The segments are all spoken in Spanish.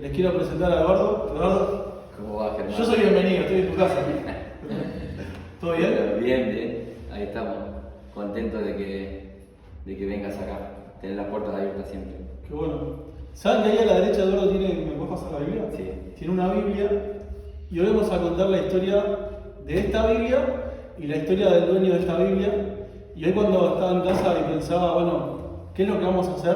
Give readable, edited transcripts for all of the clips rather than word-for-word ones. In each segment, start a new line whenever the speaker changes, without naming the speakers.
Les quiero presentar a Eduardo. Eduardo,
¿Cómo va, Germán?
yo soy bienvenido, estoy en tu casa. ¿Todo bien?
Bien, bien. Ahí estamos. Contentos de que vengas acá. Tener las puertas abiertas siempre.
Qué bueno. ¿Saben que ahí a la derecha Eduardo tiene, me puedes pasar la Biblia?
Sí.
Tiene una Biblia y hoy vamos a contar la historia de esta Biblia y la historia del dueño de esta Biblia. Y hoy cuando estaba en casa y pensaba, bueno, ¿qué es lo que vamos a hacer?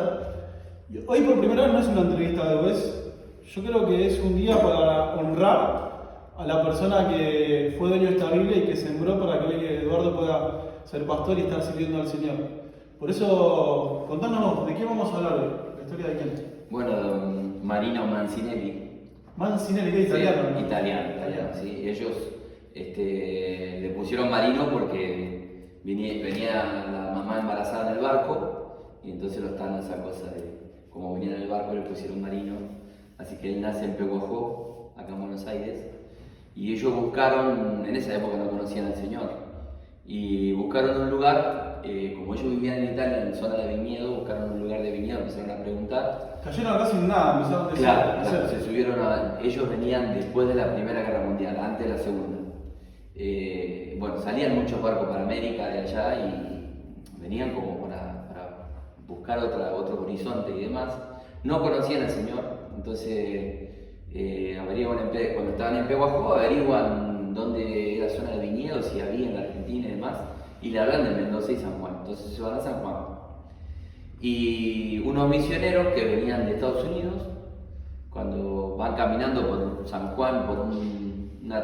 Y hoy por primera vez no es una entrevista de juez. Yo creo que es un día para honrar a la persona que fue dueño de esta Biblia y que sembró para que hoy Eduardo pueda ser pastor y estar sirviendo al Señor. Por eso, contanos, ¿de qué vamos a hablar hoy? ¿La historia de quién?
Bueno, don Marino Mancinelli.
Mancinelli, que es italiano, ¿no?
Italiano, sí. Ellos le pusieron Marino porque venía la mamá embarazada en el barco y entonces lo estaban esa cosa de, como venía en el barco le pusieron Marino. Así que él nace en Pehuajó, acá en Buenos Aires, y ellos buscaron, en esa época no conocían al Señor, y buscaron un lugar, como ellos vivían en Italia, en zona de viñedo, buscaron un lugar de viñedo, empezaron a preguntar.
Cayeron acá sin nada, empezaron a
Claro, se subieron ellos venían después de la Primera Guerra Mundial, antes de la Segunda. Bueno, salían muchos barcos para América de allá y venían como para buscar otro horizonte y demás. No conocían al Señor. Entonces, cuando estaban en Pehuajó, averiguan dónde era zona de viñedos, si había en la Argentina y demás, y le hablan de Mendoza y San Juan. Entonces se van a San Juan. Y unos misioneros que venían de Estados Unidos, cuando van caminando por San Juan,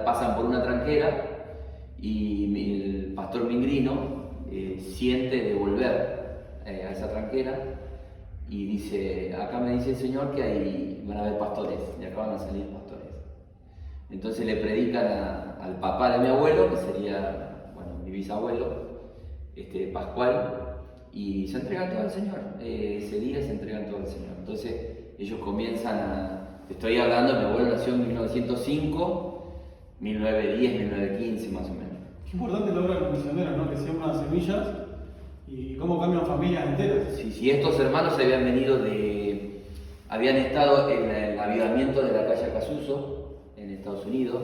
pasan por una tranquera, y el pastor Mingrino siente de volver a esa tranquera. Y dice, acá me dice el Señor que ahí van a haber pastores, y acá van a salir pastores. Entonces le predican al papá de mi abuelo, que sería, bueno, mi bisabuelo, Pascual, y se entregan todo al Señor. Ese día se entregan todo al Señor. Entonces ellos comienzan estoy hablando, mi abuelo nació en 1905, 1910, 1915 más o menos.
Qué importante logran los misioneros, ¿no? Que siembran semillas y cómo cambian familias enteras.
Sí, estos hermanos habían estado en el avivamiento de la calle Acasuso, en Estados Unidos,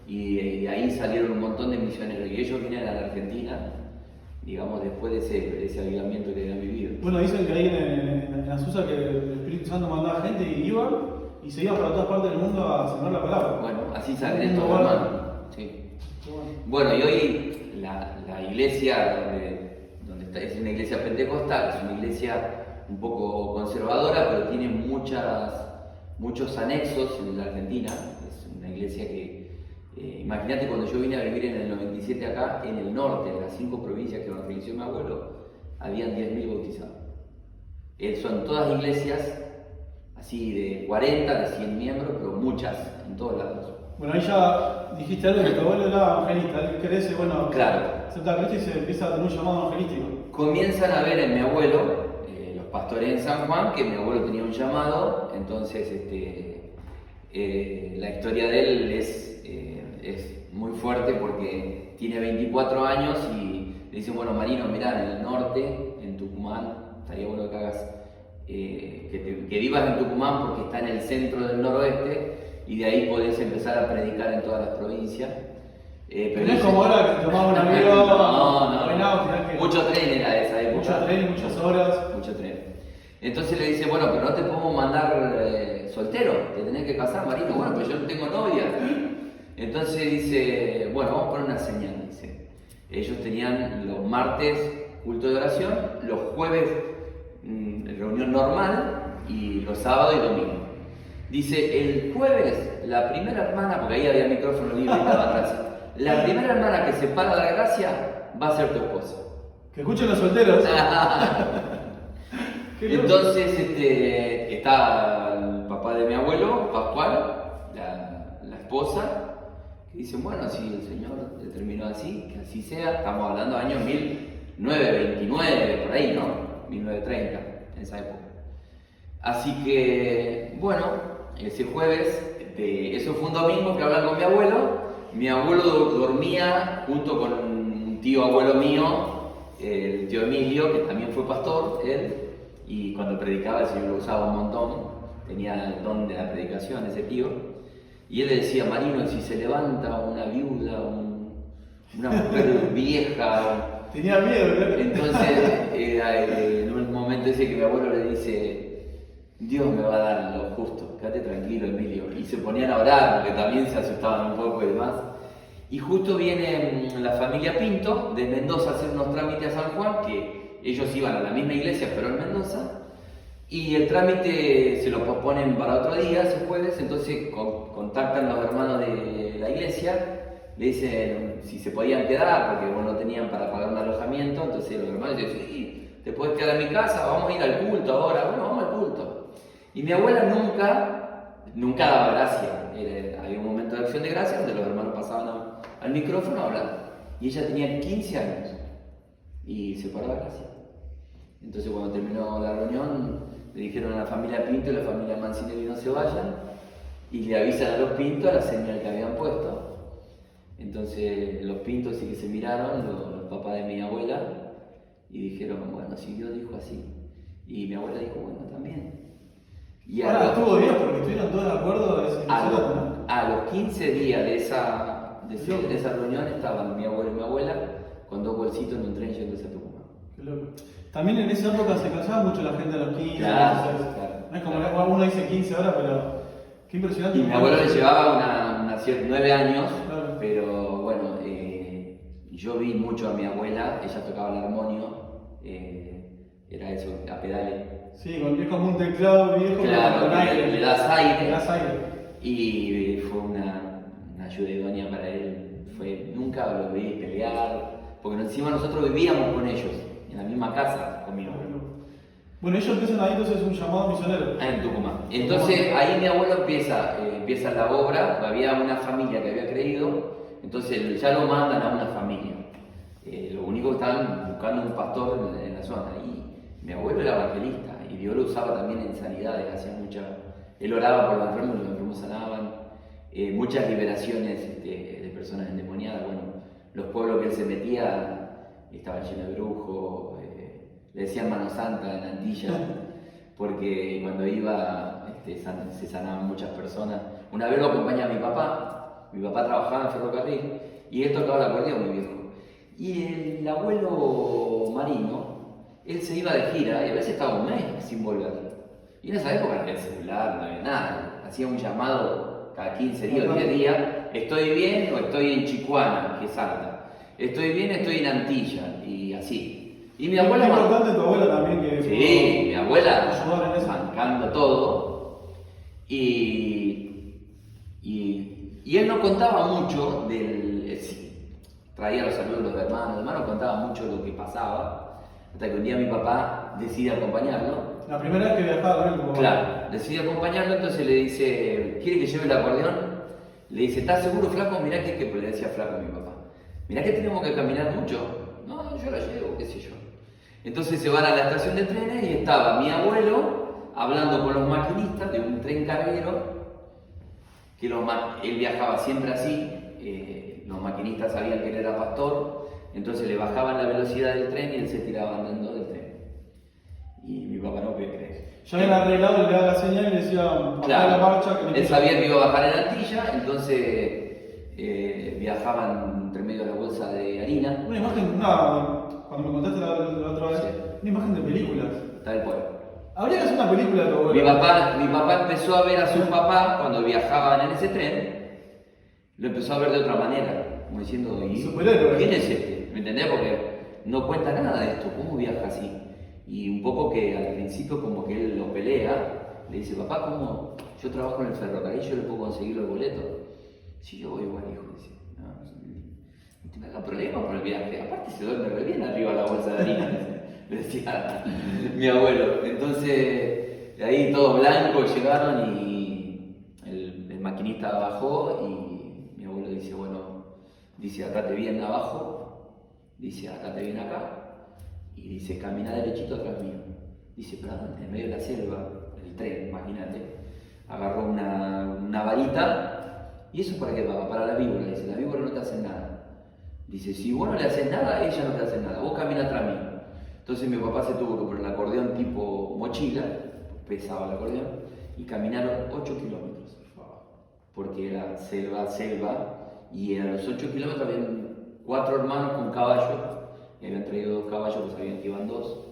y de ahí salieron un montón de misioneros, y ellos vienen a la Argentina, digamos, después de ese avivamiento que habían vivido.
Bueno, dicen que ahí en Azusa que el Espíritu Santo mandaba gente y iban, y se iban para todas partes del mundo a sembrar la palabra.
Bueno, así salen estos hermanos. Sí. Bueno, y hoy la iglesia donde está, es una iglesia pentecostal, es una iglesia un poco conservadora, pero tiene muchos anexos en la Argentina. Es una iglesia que, imagínate cuando yo vine a vivir en el 97 acá, en el norte, en las 5 provincias que evangelizó mi abuelo, habían 10.000 bautizados. Son todas iglesias así de 40, de 100 miembros, pero muchas, en todos lados.
Bueno, ahí ya dijiste algo que tu abuelo era evangelista, él crece, bueno,
claro,
acepta a Cristo y se empieza a tener un llamado evangelístico.
Comienzan a ver en mi abuelo, los pastores en San Juan, que mi abuelo tenía un llamado, entonces la historia de él es muy fuerte porque tiene 24 años y le dicen, bueno, Marino, mirá, en el norte, en Tucumán, estaría bueno que hagas, que vivas en Tucumán porque está en el centro del noroeste y de ahí podés empezar a predicar en todas las provincias.
Pero no es como ahora que tomaba un avión,
no. Mucho tren era esa época.
Mucho tren y muchas horas.
Mucho tren. Entonces le dice, bueno, pero no te podemos mandar soltero, te tenés que casar, Marino. Bueno, pues yo no tengo novia. Entonces dice, bueno, vamos a poner una señal, dice. Ellos tenían los martes culto de oración, los jueves reunión normal y los sábados y domingos. Dice, el jueves, la primera hermana, porque ahí había micrófono libre y estaba atrás, la primera hermana que se para la gracia va a ser tu esposa.
Que escuchen los solteros.
Entonces está el papá de mi abuelo, Pascual, la esposa, que dice, bueno, si el Señor determinó así, que así sea. Estamos hablando de años 1929, por ahí, ¿no? 1930, en esa época. Así que, bueno, ese jueves, eso fue un domingo que hablan con mi abuelo. Mi abuelo dormía junto con un tío abuelo mío, el tío Emilio, que también fue pastor, él, y cuando predicaba el Señor lo usaba un montón. tenía el don de la predicación, ese tío, y él le decía, Marino, si se levanta una viuda, una mujer vieja...
Tenía miedo, ¿verdad?
Entonces, en un momento ese que mi abuelo le dice, Dios me va a dar lo justo, quédate tranquilo, Emilio. Y se ponían a orar, porque también se asustaban un poco y demás. Y justo viene la familia Pinto de Mendoza a hacer unos trámites a San Juan, que ellos iban a la misma iglesia, pero en Mendoza. Y el trámite se lo posponen para otro día, ese jueves, entonces contactan los hermanos de la iglesia, le dicen si se podían quedar, porque bueno, no tenían para pagar un alojamiento, entonces los hermanos dicen, sí, te puedes quedar en mi casa, vamos a ir al culto ahora, bueno, vamos al culto. Y mi abuela nunca daba gracia, había un momento de acción de gracia donde los hermanos pasaban al micrófono a hablar, y ella tenía 15 años, y se paró a gracia. Entonces cuando terminó la reunión, le dijeron a la familia Pinto y a la familia Mancinelli no se vayan, y le avisan a los Pinto a la señal que habían puesto. Entonces los Pintos sí que se miraron, los papás de mi abuela, y dijeron, bueno, si Dios dijo así. Y mi abuela dijo, bueno, también. Y
ahora estuvo bien porque estuvieron todos de acuerdo.
A los 15 días de esa reunión estaban mi abuelo y mi abuela con 2 bolsitos en un tren yéndose a Tucumán.
Qué loco. También en esa época se casaba mucho la gente a los 15.
Claro.
No es como uno dice 15 ahora, pero qué impresionante.
Y mi abuelo le llevaba 9 años,
claro.
Pero bueno, yo vi mucho a mi abuela, ella tocaba el armonio, era eso, a pedales.
Sí, es como un teclado viejo,
claro,
con aire.
Le das aire.
Le das aire.
Y fue una ayuda idónea para él. Nunca lo vi pelear, porque encima nosotros vivíamos con ellos, en la misma casa con mi abuelo.
Bueno, ellos empiezan ahí entonces un llamado misionero.
En Tucumán. Entonces ahí mi abuelo empieza la obra, había una familia que había creído, entonces ya lo mandan a una familia. Lo único que estaban buscando un pastor en la zona. Y mi abuelo era evangelista y Dios lo usaba también en sanidades, él oraba por los enfermos sanaban, muchas liberaciones de personas endemoniadas. Bueno, los pueblos que él se metía estaban llenos de brujos. Le decían Mano Santa en Antilla, porque cuando iba se sanaban muchas personas. Una vez lo acompañaba mi papá trabajaba en ferrocarril y él tocaba el acordeón, mi viejo. Y el abuelo Marino, él se iba de gira y a veces estaba un mes sin volver. Y en esa época no había celular, no había nada, hacía un llamado cada 15 días, 10 días, estoy bien o estoy en Chicuana, que es Salta, estoy bien, estoy en Antilla, y así. Y mi abuela...
Es importante tu abuela también que...
Sí, mi abuela bancando todo. Y él no contaba mucho traía los saludos de los hermanos contaba mucho lo que pasaba, hasta que un día mi papá decide acompañarlo.
La primera vez que viajaba con él como...
Claro, decide acompañarlo, entonces le dice, ¿quiere que lleve el acordeón? Le dice, ¿estás seguro, flaco? Mirá que le decía flaco a mi papá. Mirá que tenemos que caminar mucho. No, yo la llevo, qué sé yo. Entonces se van a la estación de trenes y estaba mi abuelo hablando con los maquinistas de un tren carguero, que él viajaba siempre así, los maquinistas sabían que él era pastor, entonces le bajaban la velocidad del tren y él se tiraba andando del tren. Y mi papá no podía creer.
Ya habían arreglado, le daba la señal y le decía, bajar la marcha.
Él sabía que iba a bajar en Antilla, entonces viajaban entre medio de la bolsa de harina.
Una imagen, cuando me contaste la otra vez,
Sí.
Una imagen de películas.
Tal cual.
Habría que hacer una película de tu abuelo.
Mi papá empezó a ver a su papá cuando viajaban en ese tren, lo empezó a ver de otra manera, como diciendo,
Superhéroe.
¿Quién es este? ¿Me entendés? Porque no cuenta nada de esto, ¿cómo viaja así? Y un poco que al principio como que él lo pelea, le dice, papá, ¿cómo? Yo trabajo en el ferrocarril, yo le puedo conseguir los boletos. Si yo voy igual, hijo, dice, no te me haga problema por el viaje, aparte se duerme re bien arriba de la bolsa de harina, le decía mi abuelo. Entonces, de ahí todo blanco llegaron y el maquinista bajó y mi abuelo dice, bueno, dice, atate bien abajo, dice, atate bien acá. Y dice, camina derechito atrás mío. Dice, pero en medio de la selva, el tren, imagínate, agarró una varita. ¿Y eso para qué, papá? Para la víbora. Dice, la víbora no te hace nada. Dice, si vos no le haces nada, ella no te hace nada. Vos camina atrás mío. Entonces mi papá se tuvo que poner el acordeón tipo mochila, pesaba el acordeón, y caminaron 8 kilómetros, porque era selva, y a los 8 kilómetros habían 4 hermanos con caballos, y habían traído 2 caballos, pues sabían que iban 2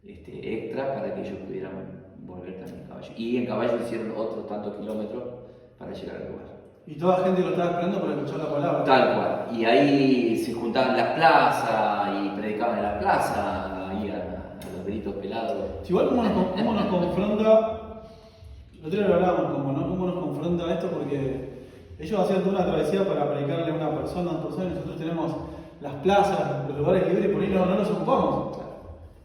extra para que ellos pudieran volver también en caballo. Y en caballo hicieron otros tantos kilómetros para llegar al lugar.
Y toda la gente lo estaba esperando para escuchar la palabra.
Tal cual. Y ahí se juntaban en las plazas y predicaban en las plazas, ahí a los gritos pelados.
Igual cómo nos confronta, lo otro lo hablábamos, cómo nos confronta esto, porque ellos hacían toda una travesía para predicarle a una persona, a 2 personas, y nosotros tenemos las plazas, los lugares libres, y por ahí no nos ocupamos.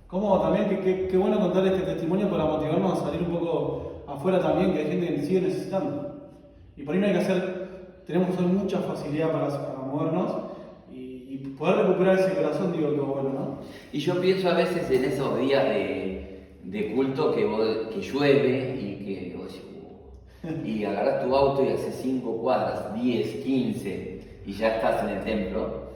Como también, qué bueno contar este testimonio para motivarnos a salir un poco afuera también, que hay gente que sigue necesitando. Y por ahí no hay que tenemos que usar mucha facilidad para movernos y poder recuperar ese corazón, digo, que bueno, ¿no?
Y yo pienso a veces en esos días de culto que llueve y que vos decís, y agarrás tu auto y haces 5 cuadras, 10, 15 y ya estás en el templo.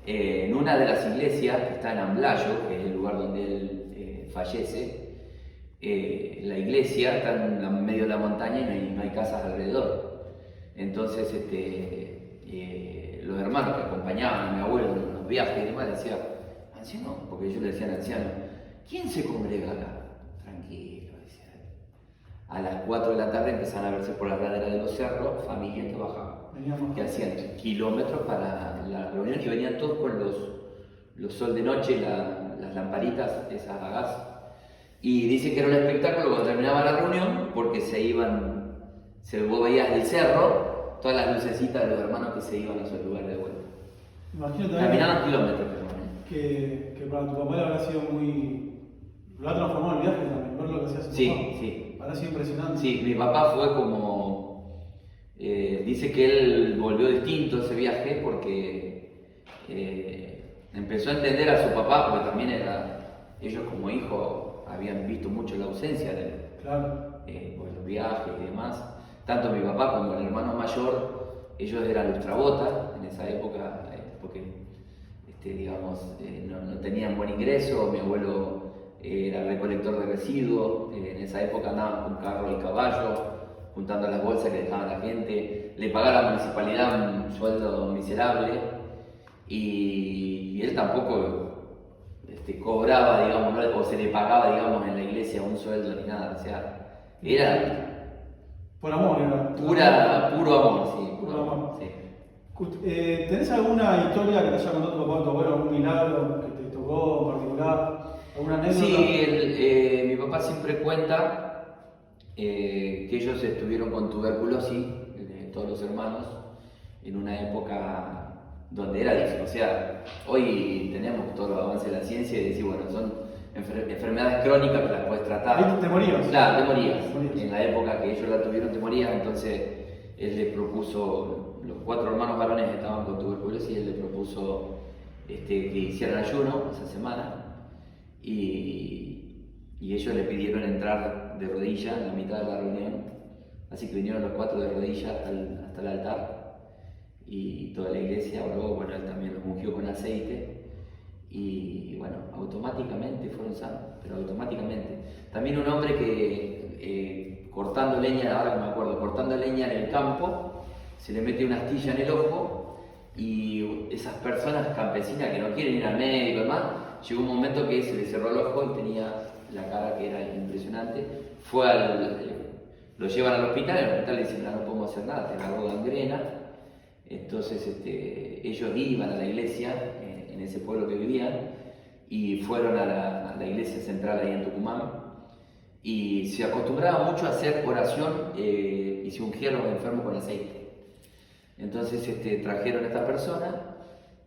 En una de las iglesias que está en Amblayo, que es el lugar donde él fallece, la iglesia está en medio de la montaña y no hay casas alrededor. Entonces los hermanos que acompañaban a mi abuelo en los viajes y demás decían, anciano, porque ellos le decían anciano, ¿quién se congrega acá? Tranquilo, decía él. A las 4 de la tarde empezaron a verse por la ladera de los cerros familias que bajaban, que hacían kilómetros para la reunión y venían todos con los sol de noche, las lamparitas, esas a gas. Y dice que era un espectáculo cuando terminaba la reunión porque vos veías del cerro todas las lucecitas de los hermanos que se iban a su lugar de vuelta.
Imagino también
caminaban kilómetros.
Que para tu papá le habrá sido lo ha transformado el viaje también, ver lo que hacía su papá.
Sí.
Habrá sido impresionante.
Sí, mi papá fue como... dice que él volvió distinto ese viaje porque empezó a entender a su papá, porque también ellos como hijos habían visto mucho la ausencia de él.
Claro.
Por los viajes y demás. Tanto mi papá como el hermano mayor, ellos eran lustrabotas en esa época, porque digamos, no tenían buen ingreso. Mi abuelo era recolector de residuos, en esa época andaban con carro y caballo, juntando las bolsas que dejaban la gente. Le pagaba la municipalidad un sueldo miserable y él tampoco cobraba, digamos, ¿no? O se le pagaba, digamos, en la iglesia un sueldo ni nada. O sea, era
por amor, era.
Puro amor, sí. Puro amor. Sí.
¿Tenés alguna historia que te haya contado tu papá o tu abuelo, algún milagro que te tocó en particular? ¿Alguna anécdota?
Sí, mi papá siempre cuenta que ellos estuvieron con tuberculosis, todos los hermanos, en una época donde era difícil. O sea, hoy tenemos todo el avance de la ciencia y decir, bueno, son enfermedades crónicas que las puedes tratar.
¿Te morías?
Claro, te morías. En la época que ellos la tuvieron, te morías. Entonces, él le propuso, los 4 hermanos varones estaban con tuberculosis, y él le propuso que hicieran ayuno esa semana. Y ellos le pidieron entrar de rodillas en la mitad de la reunión. Así que vinieron los 4 de rodillas hasta el altar. Y toda la iglesia oró, bueno, él también los ungió con aceite. Y bueno, automáticamente fueron sanos, pero automáticamente. También un hombre que cortando leña, ahora que me acuerdo, cortando leña en el campo, se le mete una astilla en el ojo y esas personas campesinas que no quieren ir al médico y demás, llegó un momento que se le cerró el ojo y tenía la cara que era impresionante. Lo llevan al hospital, en el hospital le dicen, no podemos hacer nada, te agarró gangrena. Entonces ellos iban a la iglesia en ese pueblo que vivían y fueron a la iglesia central ahí en Tucumán y se acostumbraba mucho a hacer oración y se ungían a los enfermos con aceite. Entonces trajeron a esta persona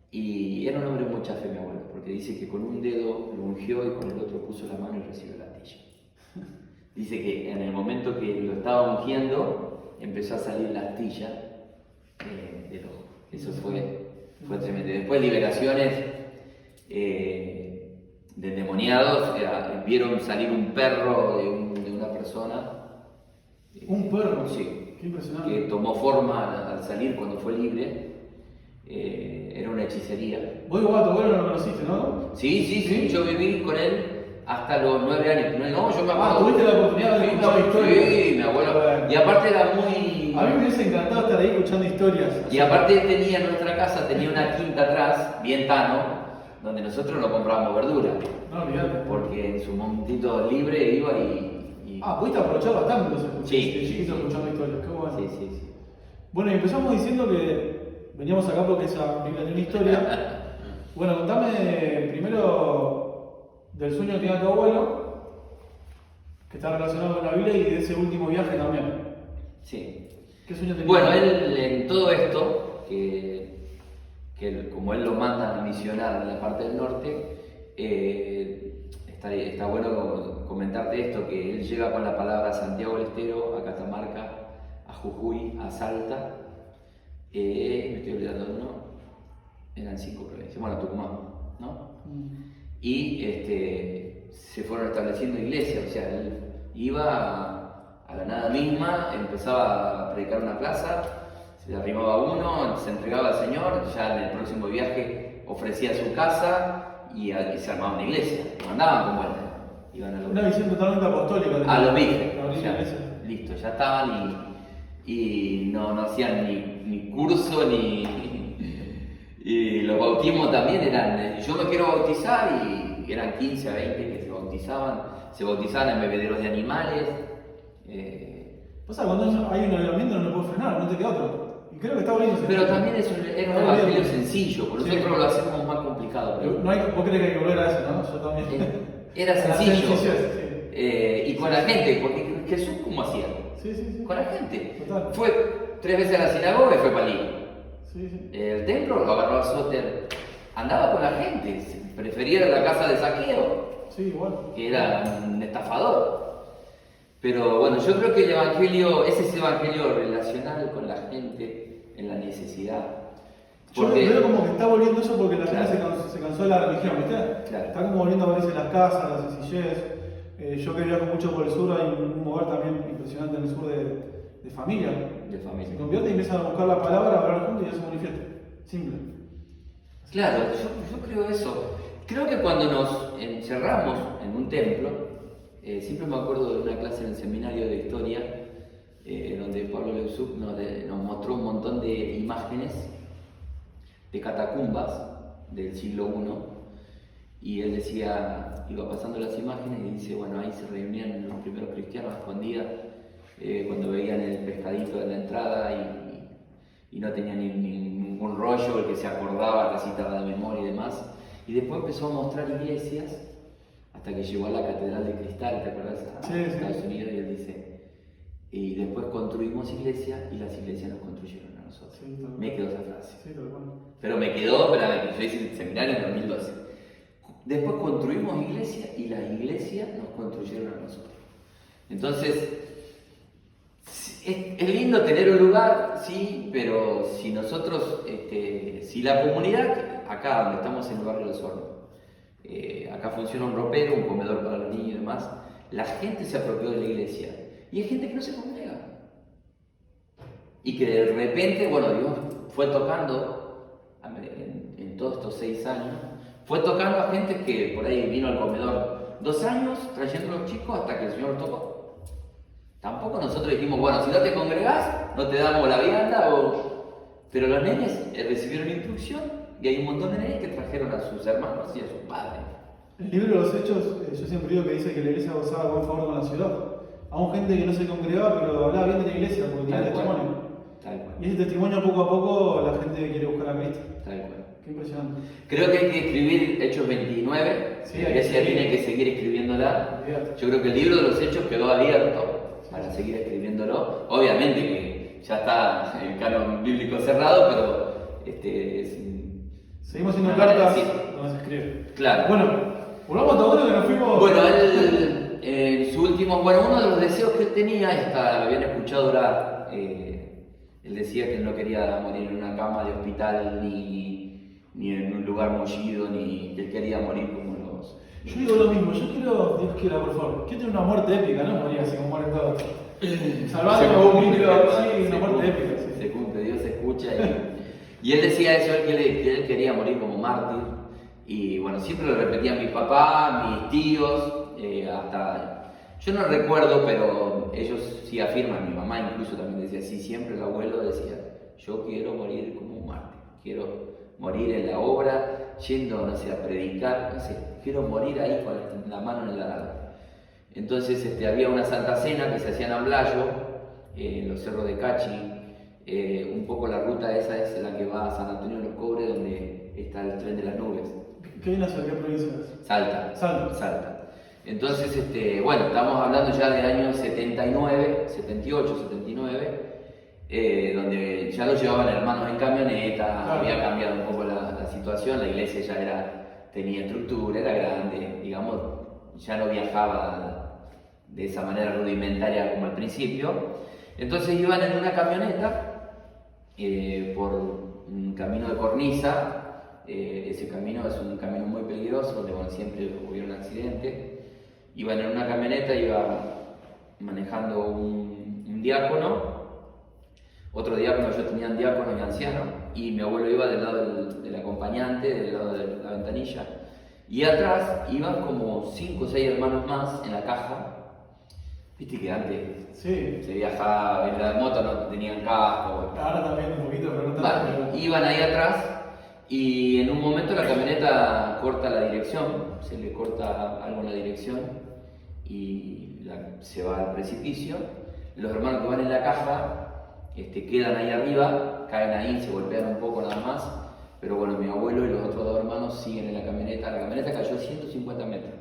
y era un hombre de mucha fe, mi abuelo, porque dice que con un dedo lo ungió y con el otro puso la mano y recibió la astilla. Dice que en el momento que lo estaba ungiendo empezó a salir la astilla del ojo. Eso fue tremendo. Después liberaciones de endemoniados, vieron salir un perro de una persona.
¿Un perro?
Sí.
Qué impresionante.
Que tomó forma al salir cuando fue libre. Era una hechicería.
Vos igual a tu abuelo no lo conociste, ¿no?
Sí, yo viví con él hasta los 9 años. No, yo me acuerdo.
¿Tuviste la oportunidad de contar historias?
Sí, mi abuelo. Y aparte era muy...
A mí me hubiese encantado estar ahí escuchando historias.
Y aparte tenía en nuestra casa, tenía una quinta atrás, bien tano, donde nosotros no comprábamos verdura.
No, olvidate.
Porque en su momentito libre iba y...
Pudiste aprovechar bastante entonces.
Sí,
De chiquito
sí.
escuchando historias, qué bueno.
Sí.
Bueno, y empezamos diciendo que veníamos acá porque esa Biblia tiene una historia. Bueno, contame primero del sueño que tenía tu abuelo, que está relacionado con la Biblia, y de ese último viaje también.
Sí.
¿Qué sueño tenía?
Bueno, él en todo esto, que como él lo manda a misionar en la parte del norte, está bueno comentarte esto, que él llega con la palabra a Santiago del Estero, a Catamarca, a Jujuy, a Salta, me estoy olvidando de uno, eran 5 provincias, bueno, Tucumán, ¿no? Y se fueron estableciendo iglesias, o sea, él iba a la nada misma, empezaba a predicar una plaza, se arrimaba uno, se entregaba al Señor, ya en el próximo viaje ofrecía su casa y se armaba una iglesia, mandaban con vuelta. Iban a
una visión totalmente apostólica.
A los vírgenes,
o
listo, ya estaban y no hacían ni curso y los bautismos también eran, yo me quiero bautizar y eran 15 a 20 que se bautizaban en bebederos de animales.
Pasa cuando hay un avivamiento no puedes frenar, no te queda otro. Y creo que está bonito.
Pero también era un evangelio sencillo, por eso nosotros lo hacemos más complicado.
¿Vos crees que hay que volver a eso, no? Yo también.
Era sencillo.
Sí.
Y con la gente, porque Jesús, ¿cómo hacía?
Sí.
Con la gente.
Total.
Fue 3 veces a la sinagoga y fue para allí.
Sí.
El templo lo agarró a Soter. Andaba con la gente, prefería la casa de Saqueo,
Sí, igual.
que era un estafador. Pero bueno, yo creo que el evangelio es ese evangelio relacional con la gente en la necesidad.
Yo veo como que está volviendo eso porque la gente se cansó de la religión, ¿viste?
Claro.
Está como volviendo a aparecer las casas, la sencillez. Yo que viajo mucho por el sur, hay un lugar también impresionante en el sur de familia. Se convierte y empiezan a buscar la palabra, a hablar juntos y ya se manifiesta. Simple.
Claro, yo creo eso. Creo que cuando nos encerramos en un templo, siempre me acuerdo de una clase en el seminario de historia, donde Pablo Leusuc nos mostró un montón de imágenes de catacumbas del siglo I, y él decía, iba pasando las imágenes y dice, bueno, ahí se reunían los primeros cristianos a escondidas, cuando veían el pescadito en la entrada y no tenían ningún rollo, el que se acordaba, recitaba de memoria y demás. Y después empezó a mostrar iglesias hasta que llegó a la Catedral de Cristal, ¿te acuerdas?
Sí.
Estados Unidos, y él dice, y después construimos iglesias y las iglesias nos construyeron a nosotros.
Sí,
me quedó esa frase.
Sí, tal cual.
Pero me quedó, espérame, yo hice el seminario en 2012. Después construimos iglesias y las iglesias nos construyeron a nosotros. Entonces, es lindo tener un lugar, sí, pero si nosotros, si la comunidad, acá donde estamos en el barrio de Los Hornos, acá funciona un ropero, un comedor para los niños y demás, la gente se apropió de la iglesia y hay gente que no se congrega. Y que de repente, bueno, Dios fue tocando en todos estos 6 años, fue tocando a gente que por ahí vino al comedor 2 años trayendo a los chicos hasta que el Señor tocó. Tampoco nosotros dijimos, bueno, si no te congregás, no te damos la vianda, pero los nenes recibieron instrucción y hay un montón de nenes que trajeron a sus hermanos y a sus padres.
El libro de los Hechos, yo siempre digo que dice que la iglesia gozaba de buen favor con la ciudad. Aún gente que no se congregaba, pero hablaba bien de la iglesia porque tenía testimonio.
Tal cual.
Y ese testimonio poco a poco la gente quiere buscar a Cristo.
Tal cual.
Qué impresionante.
Creo que hay que escribir Hechos 29,
Sí,
la iglesia tiene que seguir escribiéndola. Yo creo que el libro de los Hechos quedó abierto para seguir escribiéndolo. Obviamente que ya está el canon bíblico cerrado, pero
seguimos haciendo cartas donde se escribe.
Claro.
Bueno, volvamos a todo lo que nos fuimos.
Bueno, él, en su último, uno de los deseos que él tenía, y hasta lo habían escuchado orar, él decía que él no quería morir en una cama de hospital, ni en un lugar mullido, ni que él quería morir como los...
Yo digo lo mismo, yo quiero, Dios quiera, por favor, quiero tener una muerte épica, no morir así como mueren todos. Salvando un micro, sí, una muerte épica. Sí.
Se cumple, Dios escucha. Y él decía eso, que él quería morir como mártir. Y bueno, siempre lo repetían mi papá, mis tíos, hasta, yo no recuerdo, pero ellos sí afirman, mi mamá incluso también decía así, siempre el abuelo decía, yo quiero morir como un mártir, quiero morir en la obra, yendo, no sé, a predicar, no sé, quiero morir ahí con la mano en el arado. Entonces había una Santa Cena que se hacía en Amblayo, en los cerros de Cachi, un poco la ruta esa es la que va a San Antonio de los Cobres, donde está el tren de las nubes.
¿Qué nació? ¿Qué provincia es?
Salta.
Salta.
Salta. Entonces, bueno, estamos hablando ya del año 79, 78, 79, donde ya lo llevaban hermanos en camioneta,
claro.
Había cambiado un poco la situación, la iglesia ya tenía estructura, era grande, digamos, ya no viajaba de esa manera rudimentaria como al principio. Entonces iban en una camioneta por un camino de cornisa. Ese camino es un camino muy peligroso, donde bueno, siempre hubieron accidentes. Iban en una camioneta, iba manejando un diácono, otro diácono, yo tenía un diácono y anciano, y mi abuelo iba del lado del acompañante, del lado de la ventanilla, y atrás iban como 5 o 6 hermanos más en la caja. Viste que antes
sí.
Se viajaba en la moto, no tenían casco.
Ahora también un poquito, pero no tanto.
Vale, iban ahí atrás y en un momento la camioneta corta la dirección, se le corta algo en la dirección y se va al precipicio. Los hermanos que van en la caja quedan ahí arriba, caen ahí, se golpean un poco nada más, pero bueno, mi abuelo y los otros 2 hermanos siguen en la camioneta cayó 150 metros.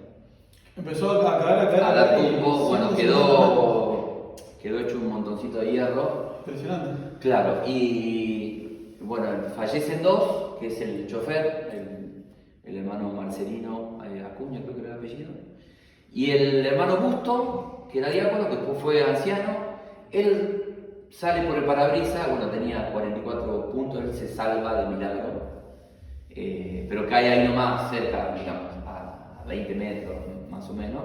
Empezó a caer.
A dar tumbo, bueno, quedó hecho un montoncito de hierro.
Impresionante.
Claro, y bueno, fallecen 2, que es el chofer, el hermano Marcelino Acuña, creo que era el apellido, y el hermano Busto, que era diácono, que después fue anciano. Él sale por el parabrisas, bueno, tenía 44 puntos, él se salva de milagro, pero cae ahí nomás, cerca, digamos, a 20 metros más o menos.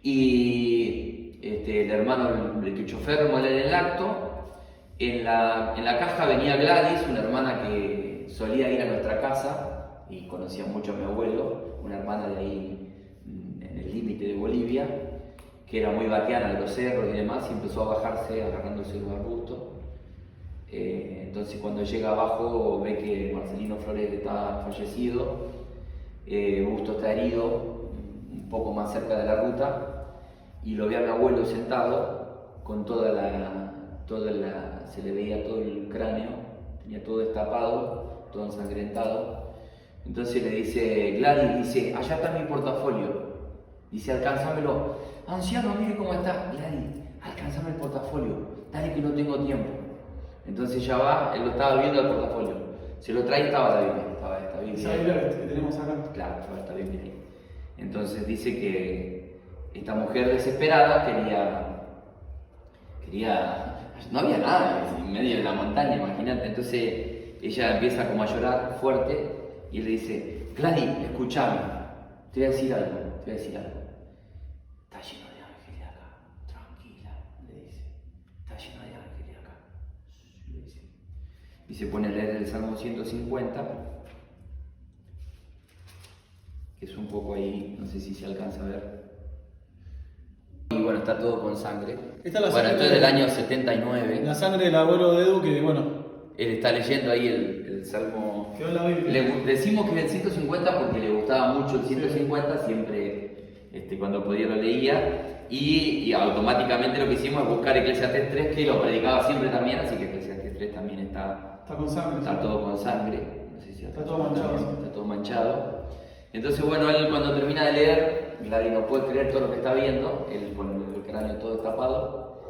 Y el hermano, el chofer muere en el acto. En la caja venía Gladys, una hermana que solía ir a nuestra casa y conocía mucho a mi abuelo, una hermana de ahí en el límite de Bolivia, que era muy vaquiana de los cerros y demás, y empezó a bajarse agarrándose los arbustos. Entonces cuando llega abajo ve que Marcelino Flores está fallecido, Busto está herido, un poco más cerca de la ruta, y lo ve a mi abuelo sentado con se le veía todo el cráneo, tenía todo destapado, todo ensangrentado. Entonces le dice Gladys, dice, allá está mi portafolio, dice, alcánzamelo. Anciano, mire cómo está. Gladys, alcánzame el portafolio, dale que no tengo tiempo. Entonces ya va, él lo estaba viendo el portafolio, se lo trae y estaba la Biblia, estaba esta Biblia.
Esa Biblia que tenemos acá.
Claro, estaba esta Biblia ahí. Entonces dice que esta mujer desesperada quería, no había nada en medio de la montaña, imagínate. Entonces ella empieza como a llorar fuerte y él le dice, Gladys, escúchame, te voy a decir algo. Está lleno de ángeles acá, tranquila, le dice. Está lleno de ángeles acá, le dice. Y se pone a leer el Salmo 150, que es un poco ahí, no sé si se alcanza a ver. Y bueno, está todo con sangre.
Esta es la
bueno,
sangre
esto es del año 79.
La sangre del abuelo de Edu, que bueno.
Él está leyendo ahí el Salmo.
Quedó en la Biblia.
Decimos que es el 150 porque le gustaba mucho el 150, sí. Siempre cuando podía lo leía. Y automáticamente lo que hicimos es buscar Eclesiastés 3, que lo predicaba siempre también, así que Eclesiastés 3 también está
con sangre.
Está todo con sangre. No sé si
está todo manchado.
Está todo manchado. Entonces, bueno, él cuando termina de leer, Gladys no puede creer todo lo que está viendo, él con el cráneo todo destapado.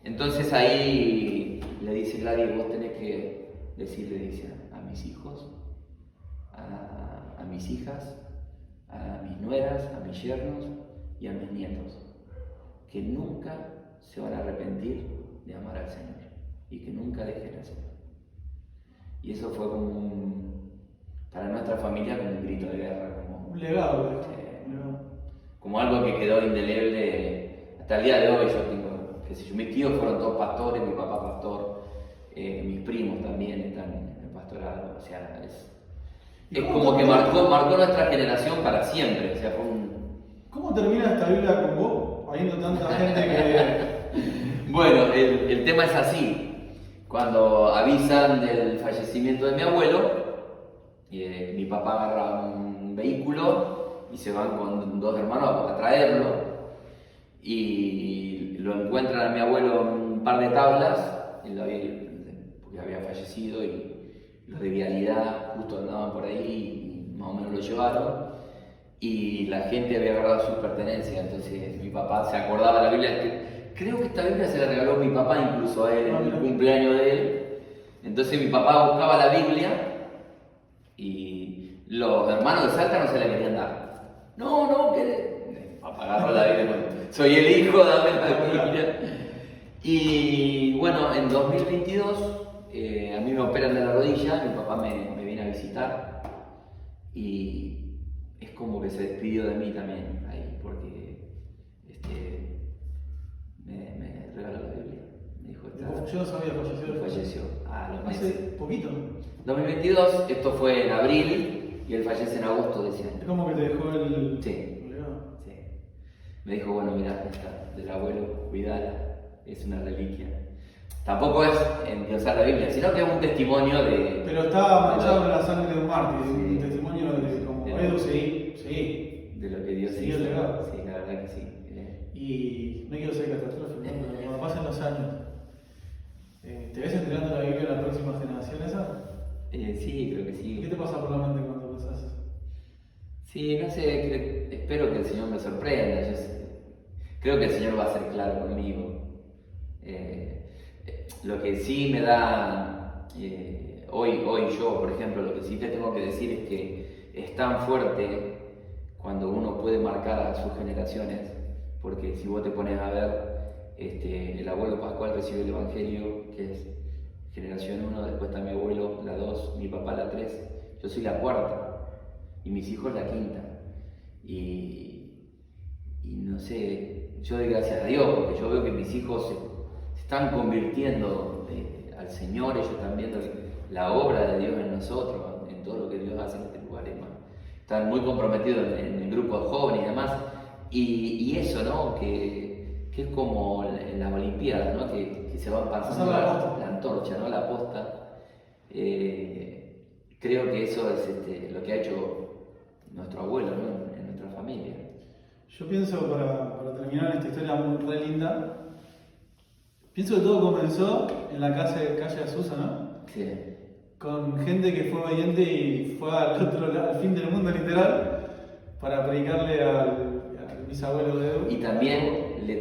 Entonces ahí le dice Gladys, vos tenés que decirle, dice, a mis hijos, a mis hijas, a mis nueras, a mis yernos y a mis nietos, que nunca se van a arrepentir de amar al Señor y que nunca dejen de hacerlo. Y eso fue como para nuestra familia como un grito de guerra, como
un legado,
como algo que quedó indeleble hasta el día de hoy. Yo tengo, qué sé yo, mis tíos fueron todos pastores, mi papá pastor, mis primos también están en el pastorado, o sea, es como que marcó nuestra generación para siempre, o sea, fue
¿Cómo termina esta Biblia con vos, habiendo tanta gente que...
Bueno, el tema es así. Cuando avisan del fallecimiento de mi abuelo, mi papá agarra un vehículo y se van con 2 hermanos a traerlo. Y lo encuentran a mi abuelo en un par de tablas, porque había fallecido y los de vialidad justo andaban por ahí y más o menos lo llevaron. Y la gente había agarrado sus pertenencias, entonces mi papá se acordaba de la Biblia. Creo que esta Biblia se la regaló mi papá incluso a él en el cumpleaños de él. Entonces mi papá buscaba la Biblia y los hermanos de Salta no se la querían dar. No, que... Papá agarró la Biblia, soy el hijo, dame la Biblia. Y bueno, en 2022 a mí me operan de la rodilla, mi papá me viene a visitar y es como que se despidió de mí también ahí, porque me regaló la Biblia. Me dijo,
Yo no sabía,
falleció a los meses.
Hace poquito.
2022, esto fue en abril y él fallece en agosto de ese año.
Es como que te dejó el...
Sí.
legado.
Sí. Me dijo, bueno, mira, esta del abuelo, cuidala, es una reliquia. Tampoco es endiosar la Biblia, sino que es un testimonio de...
Pero estaba manchado de la sangre de un mártir,
Sí.
un testimonio de como Edu, sí.
De lo que Dios
Sí,
hizo.
el legado.
Sí, la verdad que sí.
Y no quiero ser catastrófico, ¿no? Pero cuando pasen los años, ¿te ves entregando la Biblia a la próxima generación esa?
Sí, creo que
¿Qué
sí.
te pasa por la mente cuando pensás eso?
Sí, no sé, espero que el Señor me sorprenda. Creo que el Señor va a ser claro conmigo. Lo que sí me da, hoy yo, por ejemplo, lo que sí te tengo que decir es que es tan fuerte cuando uno puede marcar a sus generaciones, porque si vos te pones a ver, el abuelo Pascual recibe el Evangelio, que es generación 1, después está mi abuelo, la 2, mi papá la 3, yo soy la 4 y mis hijos la 5. Y no sé, yo doy gracias a Dios porque yo veo que mis hijos se están convirtiendo al Señor, ellos están viendo la obra de Dios en nosotros, en todo lo que Dios hace en este lugar, hermano. Están muy comprometidos en el grupo de jóvenes y demás. Y eso, ¿no? Que es como en las Olimpiadas, ¿no? Que se van pasando la antorcha, ¿no? La posta. Creo que eso es lo que ha hecho nuestro abuelo, ¿no? En nuestra familia.
Yo pienso, para terminar esta historia muy re linda, pienso que todo comenzó en la calle Azusa, ¿no?
Sí.
Con gente que fue obediente y fue al fin del mundo literal para predicarle al bisabuelo de Edu.
Y también les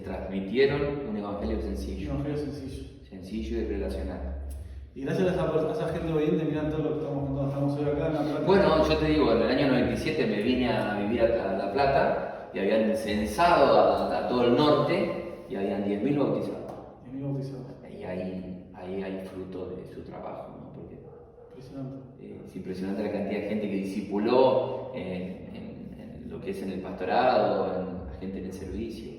transmitieron un evangelio sencillo.
Un evangelio sencillo.
Sencillo y relacional.
Y gracias a esa gente obediente, miran todo lo que estamos contando, estamos hoy acá en La Plata.
Bueno, yo te digo, en el año 97 me vine a vivir a La Plata y habían censado a todo el norte y habían 10.000 bautizados.
10.000 bautizados.
Y ahí hay fruto de su trabajo, ¿no? Porque
Impresionante.
es impresionante la cantidad de gente que discipuló en lo que es en el pastorado, en la gente en el servicio.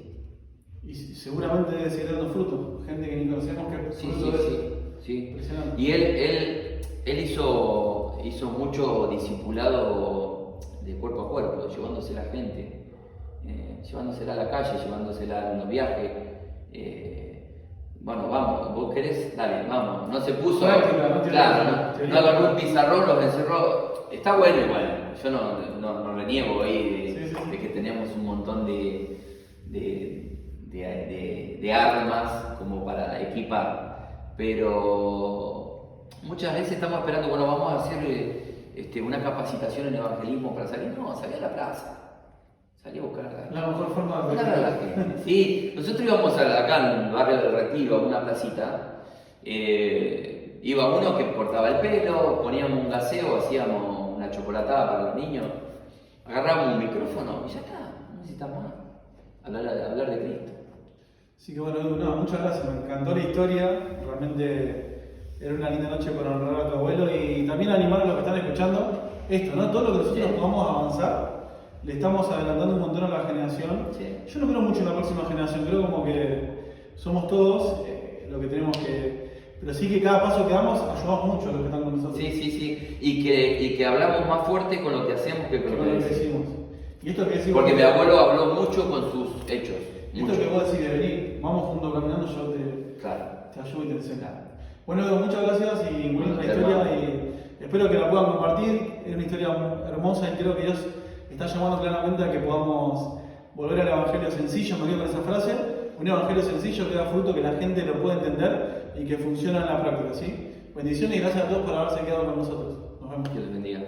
Y seguramente debe seguir dando fruto, gente que ni conocemos que fruto
Sí.
Impresionante.
Y él hizo mucho discipulado de cuerpo a cuerpo, llevándose a la gente, llevándosela a la calle, llevándosela en los viajes. Bueno, vamos, vos querés, dale, vamos. No se puso, claro, no agarró un pizarrón, los encerró. Está bueno igual, yo no reniego ahí de que tenemos un montón de armas como para equipar. Pero muchas veces estamos esperando, bueno, vamos a hacer una capacitación en evangelismo para salir. No, salí a la plaza, salí a buscar a
la mejor forma de
buscar a la gente. Sí, nosotros íbamos acá en el barrio del Retiro, a una placita. Iba uno que cortaba el pelo, poníamos un gaseo, hacíamos una chocolatada para los niños, agarrábamos un micrófono y ya está, no necesitamos más. Hablar de Cristo.
Así que bueno, Edu, muchas gracias, me encantó la historia, realmente era una linda noche para honrar a tu abuelo y también animar a los que están escuchando esto, ¿no? Todo lo que nosotros podamos avanzar, le estamos adelantando un montón a la generación.
Sí.
Yo no creo mucho en la próxima generación, creo como que somos todos lo que tenemos que... Pero sí que cada paso que damos ayudamos mucho a los que están con nosotros.
Sí. Y que hablamos más fuerte con lo que hacemos que con lo que decimos.
Y esto que decís
Porque
vos-
mi abuelo habló mucho con sus hechos.
y esto
Mucho.
que vos decís de venir, vamos juntos caminando, yo
Claro.
te ayudo y te enseño. Bueno, Edu, muchas gracias y muy linda
Hermano.
historia y espero que la puedan compartir. Es una historia hermosa y creo que Dios está llamando claramente a que podamos volver al evangelio sencillo. Me quedo con esa frase: un evangelio sencillo que da fruto, que la gente lo pueda entender y que funciona en la práctica, ¿sí? Bendiciones y gracias a todos por haberse quedado con nosotros. Nos vemos.
Que les bendiga.